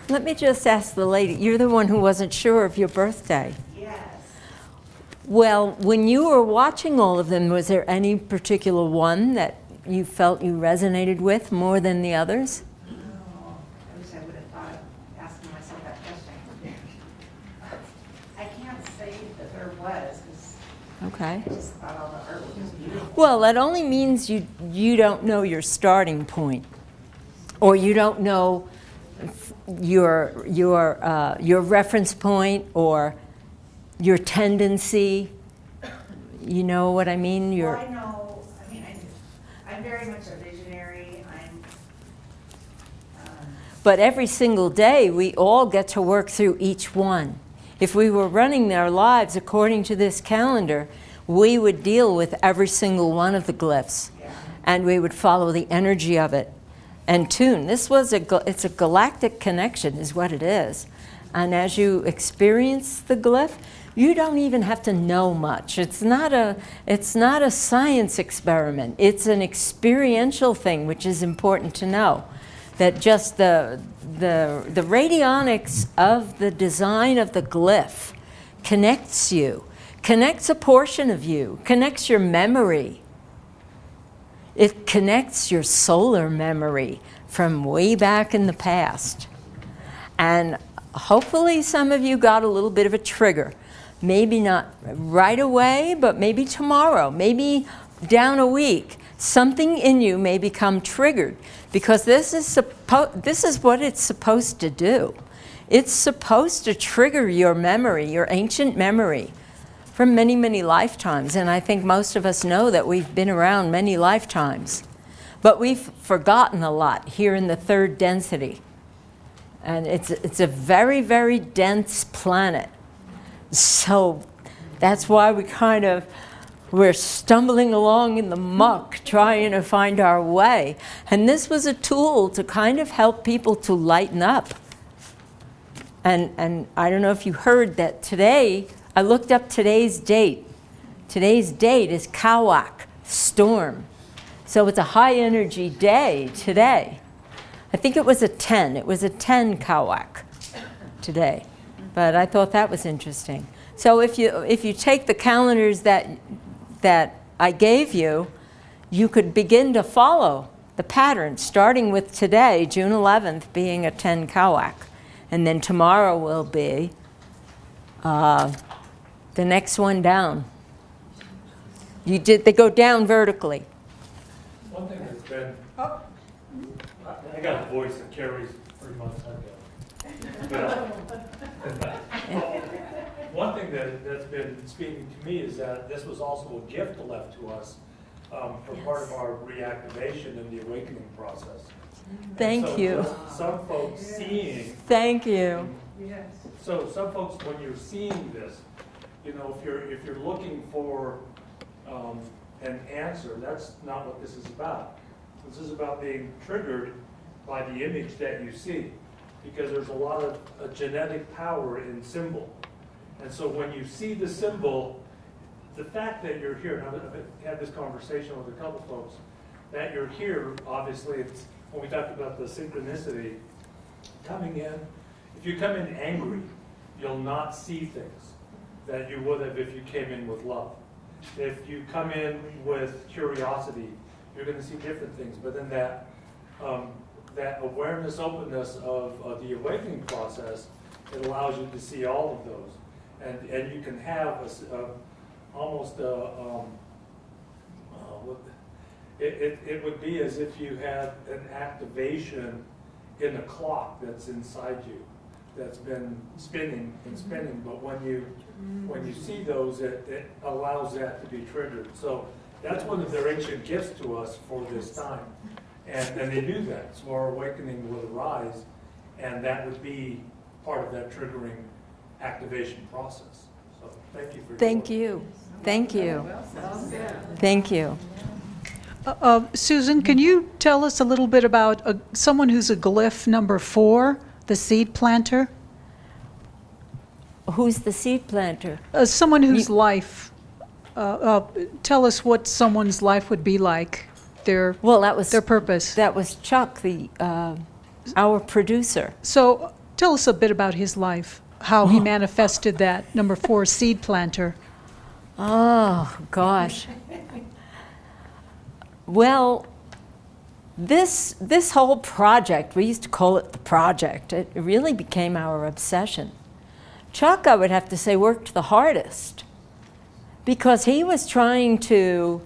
Let me just ask the lady, you're the one who wasn't sure of your birthday. Yes. Well, when you were watching all of them, was there any particular one that you felt you resonated with more than the others? No, I wish I would have thought of asking myself that question. I can't say that there was, because Okay. I just thought all the art was just beautiful. Well, that only means you don't know your starting point, or you don't know your reference point or your tendency. You know what I mean? Well, I know, I mean, I do. I'm very much a visionary. But every single day, we all get to work through each one. If we were running our lives according to this calendar, we would deal with every single one of the glyphs, and we would follow the energy of it and tune. It's a galactic connection is what it is. And as you experience the glyph, you don't even have to know much. It's not a science experiment. It's an experiential thing, which is important to know. That just the radionics of the design of the glyph connects you, connects a portion of you, connects your memory. It connects your solar memory from way back in the past. And hopefully some of you got a little bit of a trigger. Maybe not right away, but maybe tomorrow, maybe down a week. Something in you may become triggered, because this is what it's supposed to do. It's supposed to trigger your memory, your ancient memory, from many, many lifetimes. And I think most of us know that we've been around many lifetimes. But we've forgotten a lot here in the third density. And it's a very, very dense planet. So that's why we're stumbling along in the muck trying to find our way. And this was a tool to kind of help people to lighten up. And I don't know if you heard that today, I looked up today's date. Today's date is Kawak, storm. So it's a high energy day today. I think it was a 10. It was a 10 Kawak today. But I thought that was interesting. So if you take the calendars that I gave you, you could begin to follow the pattern, starting with today, June 11th, being a 10 Kawak. And then tomorrow will be the next one down. They go down vertically. One thing that's been, I got a voice that carries 3 months ago. One thing that's been speaking to me is that this was also a gift left to us for part of our reactivation in the awakening process. Thank you. Some folks seeing. Thank you. Yes. So some folks, when you're seeing this, if you're looking for an answer, that's not what this is about. This is about being triggered by the image that you see, because there's a lot of genetic power in symbol. And so when you see the symbol, the fact that you're here, and I've had this conversation with a couple folks, that you're here, obviously, it's when we talked about the synchronicity, coming in, if you come in angry, you'll not see things that you would have if you came in with love. If you come in with curiosity, you're going to see different things. But then that awareness, openness of the awakening process, it allows you to see all of those. And you can have it would be as if you had an activation in a clock that's inside you, that's been spinning and spinning. But when you see those, it allows that to be triggered. So that's one of their ancient gifts to us for this time. And they knew that. So our awakening would arise, and that would be part of that triggering activation process. So thank you for your Thank work. you. Thank you. Thank you. Susan, can you tell us a little bit about someone who's a glyph number 4, the seed planter? Who's the seed planter? Someone whose life Tell us what someone's life would be like, their Well, that was purpose. Chuck, our producer. So tell us a bit about his life, how he manifested that number 4 seed planter. Oh, gosh. Well, this whole project, we used to call it the project, it really became our obsession. Chuck, I would have to say, worked the hardest because he was trying to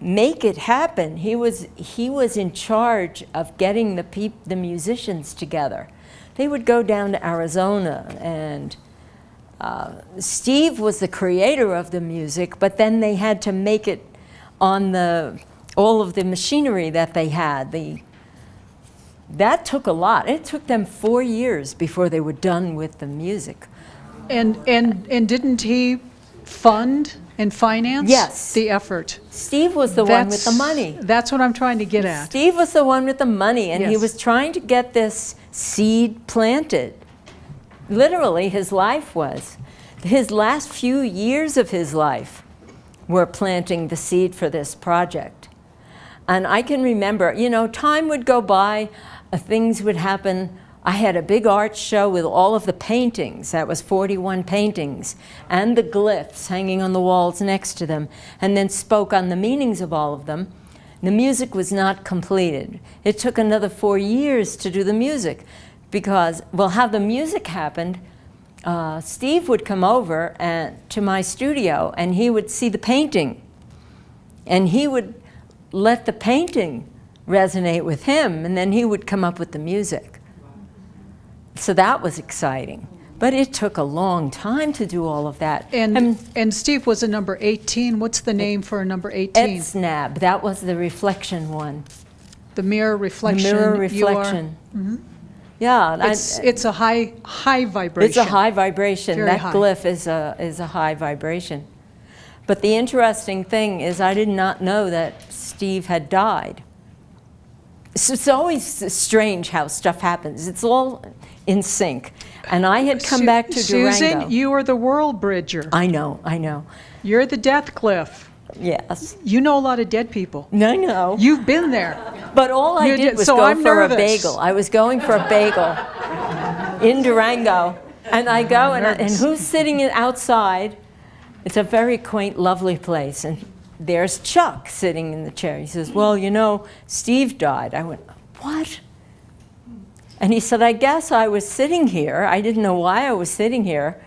make it happen. He was in charge of getting the musicians together. They would go down to Arizona, and Steve was the creator of the music, but then they had to make it on all of the machinery that they had. That took a lot. It took them 4 years before they were done with the music. And didn't he fund and finance Yes. the effort? Steve was the one with the money. That's what I'm trying to get at. Steve was the one with the money, and he Yes. was trying to get this seed planted. Literally, his life was. His last few years of his life were planting the seed for this project. And I can remember, time would go by, things would happen. I had a big art show with all of the paintings. That was 41 paintings, and the glyphs hanging on the walls next to them, and then spoke on the meanings of all of them. The music was not completed. It took another 4 years to do the music because, well, how the music happened, Steve would come over to my studio, and he would see the painting, and he would let the painting resonate with him, and then he would come up with the music. So that was exciting. But it took a long time to do all of that. And Steve was a number 18. What's the name for a number 18? Etsnab, that was the reflection one. The mirror reflection. The mirror you are- reflection. Yeah. It's a high vibration. It's a high vibration. Very That high. glyph is a high vibration. But the interesting thing is I did not know that Steve had died. So it's always strange how stuff happens. It's all in sync. And I had come back to Durango. Susan, you are the world bridger. I know. You're the death glyph. Yes. You know a lot of dead people. No. You've been there. But all I did was so go I'm for nervous. a bagel. I was going for a bagel in Durango. And I go, and who's sitting outside? It's a very quaint, lovely place. And there's Chuck sitting in the chair. He says, well, Steve died. I went, what? And he said, I guess I was sitting here. I didn't know why I was sitting here.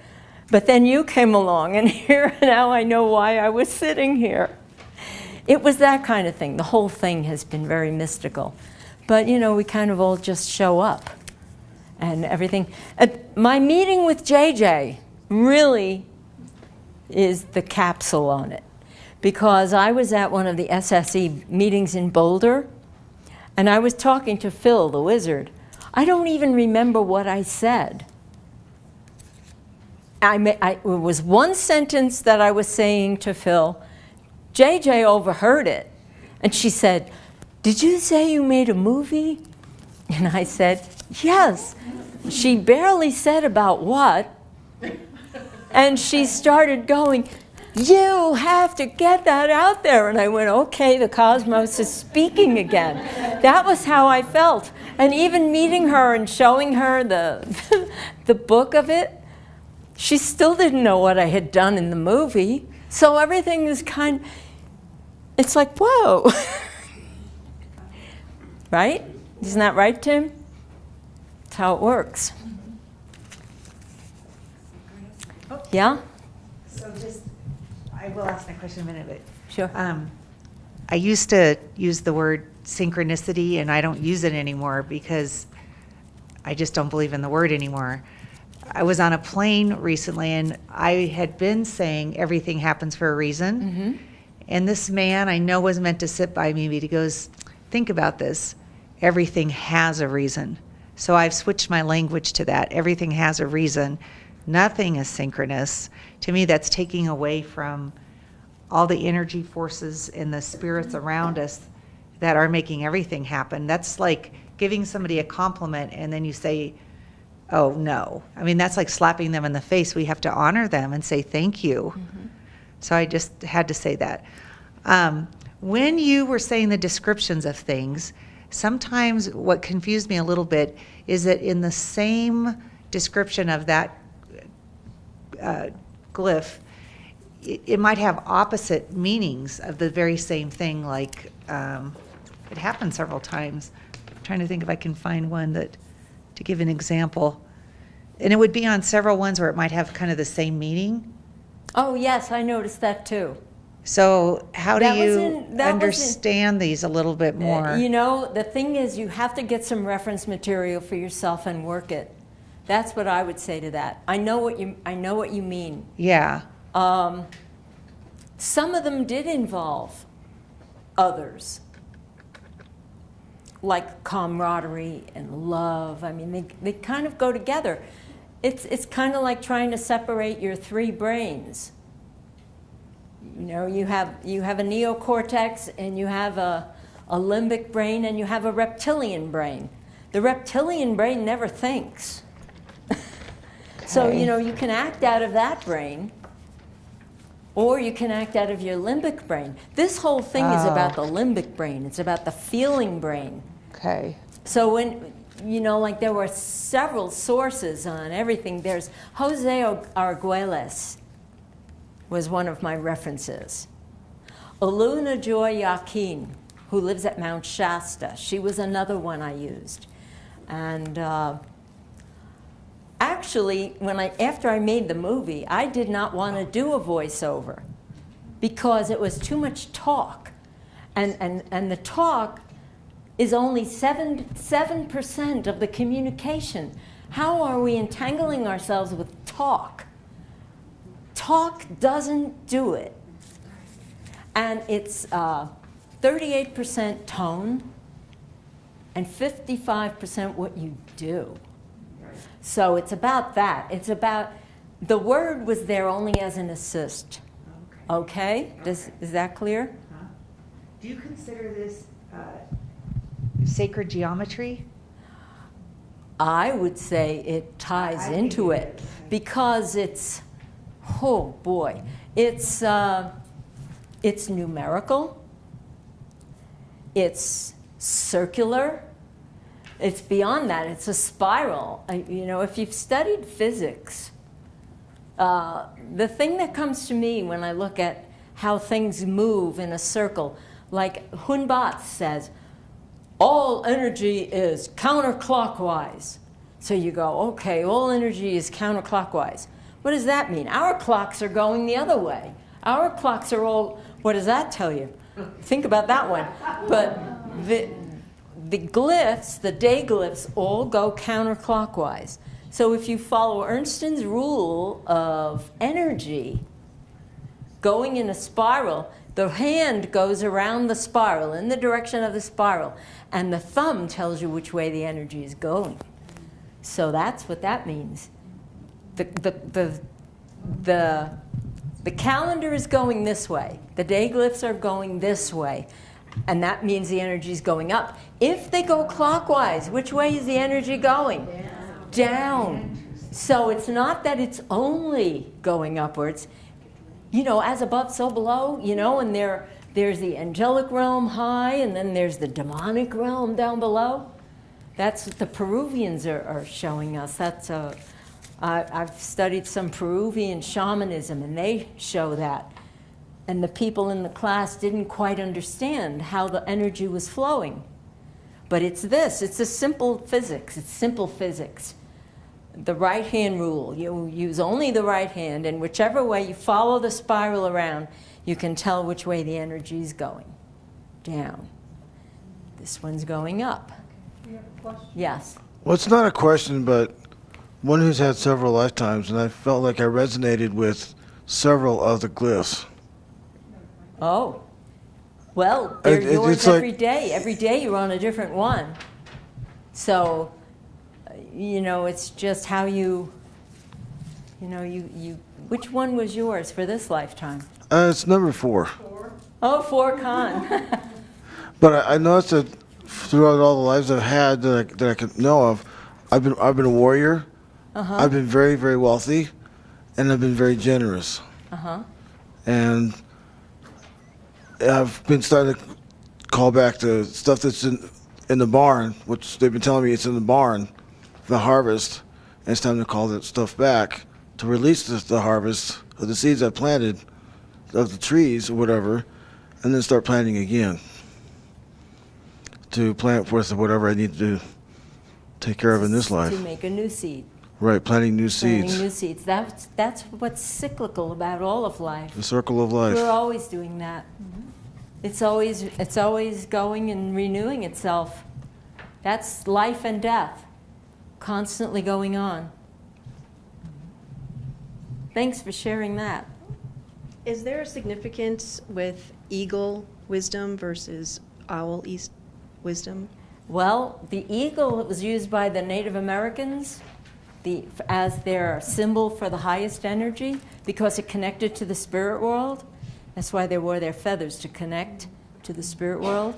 But then you came along, and now I know why I was sitting here. It was that kind of thing. The whole thing has been very mystical. But, we kind of all just show up and everything. My meeting with JJ really is the capsule on it. Because I was at one of the SSE meetings in Boulder, and I was talking to Phil, the wizard. I don't even remember what I said. It was one sentence that I was saying to Phil. JJ overheard it, and she said, did you say you made a movie? And I said, yes. She barely said about what, and she started going, you have to get that out there. And I went, okay, the cosmos is speaking again. That was how I felt. And even meeting her and showing her the book of it, she still didn't know what I had done in the movie. So everything is it's like, whoa. Right? Isn't that right, Tim? That's how it works. Yeah? So I will ask that question in a minute, but. Sure. I used to use the word synchronicity, and I don't use it anymore because I just don't believe in the word anymore. I was on a plane recently, and I had been saying everything happens for a reason. Mm-hmm. And this man I know was meant to sit by me, but he goes, think about this. Everything has a reason. So I've switched my language to that. Everything has a reason. Nothing is synchronous. To me, that's taking away from all the energy forces and the spirits around us that are making everything happen. That's like giving somebody a compliment and then you say, oh, no. I mean, that's like slapping them in the face. We have to honor them and say thank you. So I just had to say that. When you were saying the descriptions of things, sometimes what confused me a little bit is that in the same description of that glyph, it might have opposite meanings of the very same thing. Like, it happened several times. I'm trying to think if I can find one that, to give an example. And it would be on several ones where it might have kind of the same meaning. Oh, yes, I noticed that too. So how do That was you in- that was in- understand these a little bit more? You know, the thing is, you have to get some reference material for yourself and work it. That's what I would say to that. I know what you mean. Yeah. Some of them did involve others, like camaraderie and love. I mean, they kind of go together. It's kind of like trying to separate your three brains. You know, you have a neocortex, and you have a limbic brain, and you have a reptilian brain. The reptilian brain never thinks. So, Okay. you know, you can act out of that brain, or you can act out of your limbic brain. This whole thing is about the limbic brain. It's about the feeling brain. Okay. So when, you know, like there were several sources on everything. There's Jose Arguelles was one of my references. Oluna Joy Yakin, who lives at Mount Shasta, she was another one I used. And actually, after I made the movie, I did not want to do a voiceover because it was too much talk. And the talk is only 7% of the communication. How are we entangling ourselves with talk? Talk doesn't do it. And it's 38% tone and 55% what you do. So it's about that. It's about, the word was there only as an assist. Okay? Is that clear? Do you consider this sacred geometry? I would say it ties I into think it it is. because it's, oh boy, it's numerical, it's circular, it's beyond that, it's a spiral. You know, if you've studied physics, the thing that comes to me when I look at how things move in a circle, like Hun-Bat says, all energy is counterclockwise. So you go, okay, all energy is counterclockwise. What does that mean? Our clocks are going the other way. Our clocks are all, what does that tell you? Think about that one. But the glyphs, the day glyphs, all go counterclockwise. So if you follow Ernston's rule of energy going in a spiral, the hand goes around the spiral, in the direction of the spiral, and the thumb tells you which way the energy is going. So that's what that means. The calendar is going this way. The day glyphs are going this way. And that means the energy is going up. If they go clockwise, which way is the energy going? Down. So it's not that it's only going upwards. You know, as above, so below, you know, and there's the angelic realm high, and then there's the demonic realm down below. That's what the Peruvians are showing us. I've studied some Peruvian shamanism, and they show that. And the people in the class didn't quite understand how the energy was flowing. But it's this, it's a simple physics, it's simple physics. The right hand rule, you use only the right hand, and whichever way you follow the spiral around, you can tell which way the energy is going. Down. This one's going up. You have a question? Yes. Well, it's not a question, but one who's had several lifetimes, and I felt like I resonated with several of the glyphs. Oh. Well, they're yours it's like- every day. Every day you're on a different one. So, you know, it's just how you which one was yours for this lifetime? It's number 4. Oh, 4 Khan. But I noticed that throughout all the lives I've had that I can know of, I've been a warrior, I've been very, very wealthy, and I've been very generous. And I've been starting to call back the stuff that's in the barn, which they've been telling me it's in the barn, the harvest. And it's time to call that stuff back to release the harvest of the seeds I planted, of the trees or whatever, and then start planting again. To plant forth whatever I need to take care of in this life. To make a new seed. Right, planting new seeds. Planting new seeds. That's what's cyclical about all of life. The circle of life. We're always doing that. It's always going and renewing itself. That's life and death, constantly going on. Thanks for sharing that. Is there a significance with eagle wisdom versus owl wisdom? Well, the eagle was used by the Native Americans as their symbol for the highest energy because it connected to the spirit world. That's why they wore their feathers, to connect to the spirit world.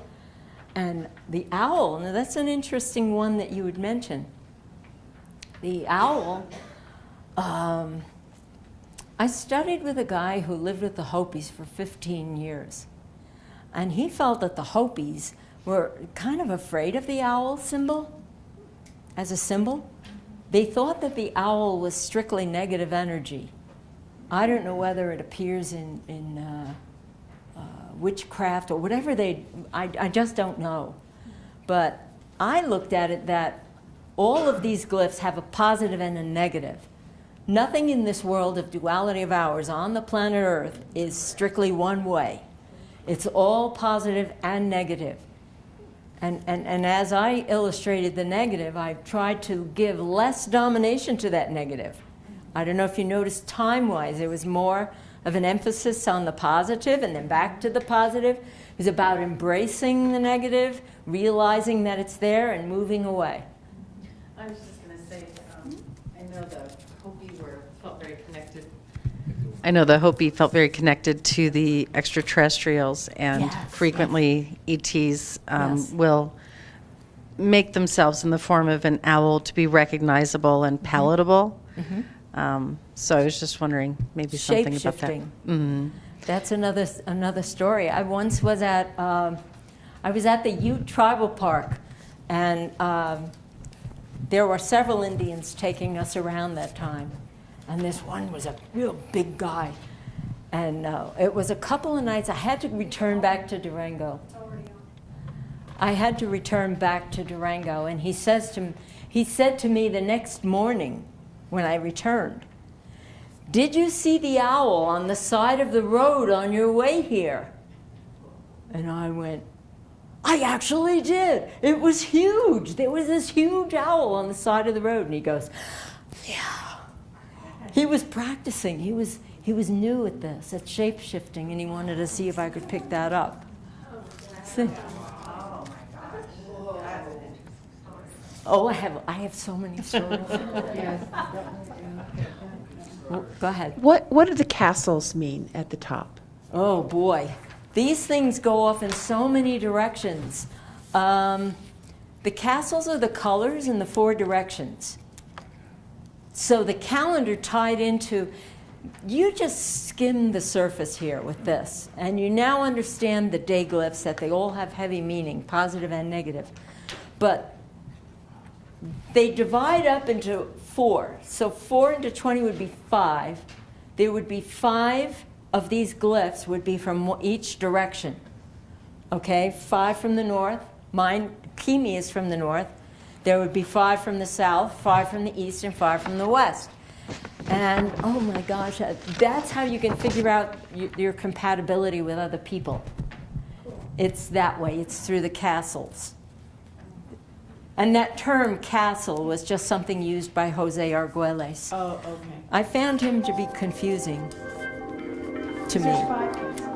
And the owl, now that's an interesting one that you would mention. The owl, I studied with a guy who lived with the Hopis for 15 years. And he felt that the Hopis were kind of afraid of the owl symbol as a symbol. They thought that the owl was strictly negative energy. I don't know whether it appears in witchcraft or whatever I just don't know. But I looked at it that all of these glyphs have a positive and a negative. Nothing in this world of duality of ours on the planet Earth is strictly one way. It's all positive and negative. And as I illustrated the negative, I tried to give less domination to that negative. I don't know if you noticed time-wise, there was more of an emphasis on the positive and then back to the positive. It was about embracing the negative, realizing that it's there, and moving away. I was just going to say, I know the Hopi felt very connected. I know the Hopi felt very connected to the extraterrestrials, and Yes, frequently ETs Yes. will make themselves in the form of an owl to be recognizable and palatable. So I was just wondering maybe something about that. Shape-shifting. That's another story. I once was at the Ute Tribal Park, and there were several Indians taking us around that time. And this one was a real big guy. And it was a couple of nights. I had to return back to Durango. I had to return back to Durango. And he said to me the next morning when I returned, "Did you see the owl on the side of the road on your way here?" And I went, "I actually did. It was huge. There was this huge owl on the side of the road." And he goes, "Yeah." He was practicing. He was new at this, at shape-shifting, and he wanted to see if I could pick that up. See? Oh, I have so many stories. Well, go ahead. What do the castles mean at the top? Oh boy, these things go off in so many directions. The castles are the colors in the 4 directions. So the calendar tied into, you just skim the surface here with this, and you now understand the day glyphs, that they all have heavy meaning, positive and negative. But they divide up into 4. So 4 into 20 would be 5. There would be 5 of these glyphs would be from each direction. Okay, 5 from the north. Mine, Kimi, is from the north. There would be 5 from the south, 5 from the east, and 5 from the west. And oh my gosh, that's how you can figure out your compatibility with other people. It's that way. It's through the castles. And that term castle was just something used by Jose Arguelles. Oh, okay. I found him to be confusing to me. There's 5.